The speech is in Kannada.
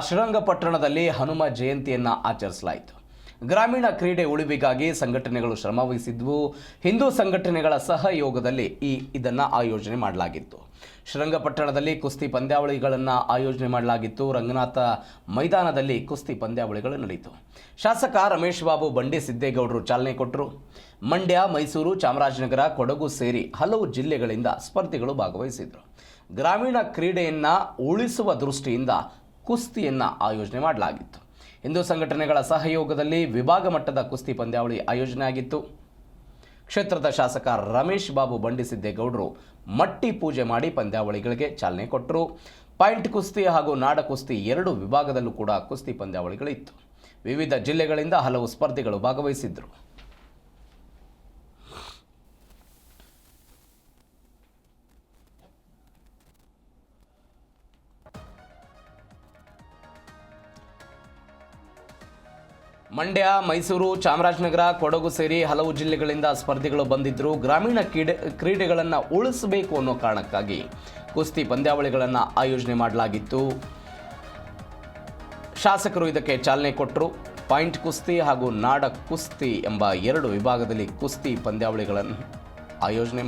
ಶ್ರೀರಂಗಪಟ್ಟಣದಲ್ಲಿ ಹನುಮ ಜಯಂತಿಯನ್ನು ಆಚರಿಸಲಾಯಿತು. ಗ್ರಾಮೀಣ ಕ್ರೀಡೆ ಉಳಿವಿಗಾಗಿ ಸಂಘಟನೆಗಳು ಶ್ರಮವಹಿಸಿದ್ವು. ಹಿಂದೂ ಸಂಘಟನೆಗಳ ಸಹಯೋಗದಲ್ಲಿ ಇದನ್ನು ಆಯೋಜನೆ ಮಾಡಲಾಗಿತ್ತು. ಶ್ರೀರಂಗಪಟ್ಟಣದಲ್ಲಿ ಕುಸ್ತಿ ಪಂದ್ಯಾವಳಿಗಳನ್ನು ಆಯೋಜನೆ ಮಾಡಲಾಗಿತ್ತು. ರಂಗನಾಥ ಮೈದಾನದಲ್ಲಿ ಕುಸ್ತಿ ಪಂದ್ಯಾವಳಿಗಳು ನಡೆಯಿತು. ಶಾಸಕ ರಮೇಶ್ ಬಾಬು ಬಂಡಿ ಸಿದ್ದೇಗೌಡರು ಚಾಲನೆ ಕೊಟ್ಟರು. ಮಂಡ್ಯ, ಮೈಸೂರು, ಚಾಮರಾಜನಗರ, ಕೊಡಗು ಸೇರಿ ಹಲವು ಜಿಲ್ಲೆಗಳಿಂದ ಸ್ಪರ್ಧಿಗಳು ಭಾಗವಹಿಸಿದರು. ಗ್ರಾಮೀಣ ಕ್ರೀಡೆಯನ್ನು ಉಳಿಸುವ ದೃಷ್ಟಿಯಿಂದ ಕುಸ್ತಿಯನ್ನು ಆಯೋಜನೆ ಮಾಡಲಾಗಿತ್ತು. ಹಿಂದೂ ಸಂಘಟನೆಗಳ ಸಹಯೋಗದಲ್ಲಿ ವಿಭಾಗ ಮಟ್ಟದ ಕುಸ್ತಿ ಪಂದ್ಯಾವಳಿ ಆಯೋಜನೆ ಆಗಿತ್ತು. ಕ್ಷೇತ್ರದ ಶಾಸಕ ರಮೇಶ್ ಬಾಬು ಬಂಡಿ ಸಿದ್ದೇಗೌಡರು ಮಟ್ಟಿ ಪೂಜೆ ಮಾಡಿ ಪಂದ್ಯಾವಳಿಗಳಿಗೆ ಚಾಲನೆ ಕೊಟ್ಟರು. ಪಾಯಿಂಟ್ ಕುಸ್ತಿ ಹಾಗೂ ನಾಡ ಕುಸ್ತಿ ಎರಡು ವಿಭಾಗದಲ್ಲೂ ಕೂಡ ಕುಸ್ತಿ ಪಂದ್ಯಾವಳಿಗಳಿತ್ತು. ವಿವಿಧ ಜಿಲ್ಲೆಗಳಿಂದ ಹಲವು ಸ್ಪರ್ಧಿಗಳು ಭಾಗವಹಿಸಿದ್ದರು. ಮಂಡ್ಯ, ಮೈಸೂರು, ಚಾಮರಾಜನಗರ, ಕೊಡಗು ಸೇರಿ ಹಲವು ಜಿಲ್ಲೆಗಳಿಂದ ಸ್ಪರ್ಧಿಗಳು ಬಂದಿದ್ದರು. ಗ್ರಾಮೀಣ ಕ್ರೀಡೆಗಳನ್ನು ಉಳಿಸಬೇಕು ಅನ್ನೋ ಕಾರಣಕ್ಕಾಗಿ ಕುಸ್ತಿ ಪಂದ್ಯಾವಳಿಗಳನ್ನು ಆಯೋಜನೆ ಮಾಡಲಾಗಿತ್ತು. ಶಾಸಕರು ಇದಕ್ಕೆ ಚಾಲನೆ ಕೊಟ್ಟರು. ಪಾಯಿಂಟ್ ಕುಸ್ತಿ ಹಾಗೂ ನಾಡ ಕುಸ್ತಿ ಎಂಬ ಎರಡು ವಿಭಾಗದಲ್ಲಿ ಕುಸ್ತಿ ಪಂದ್ಯಾವಳಿಗಳನ್ನು ಆಯೋಜನೆ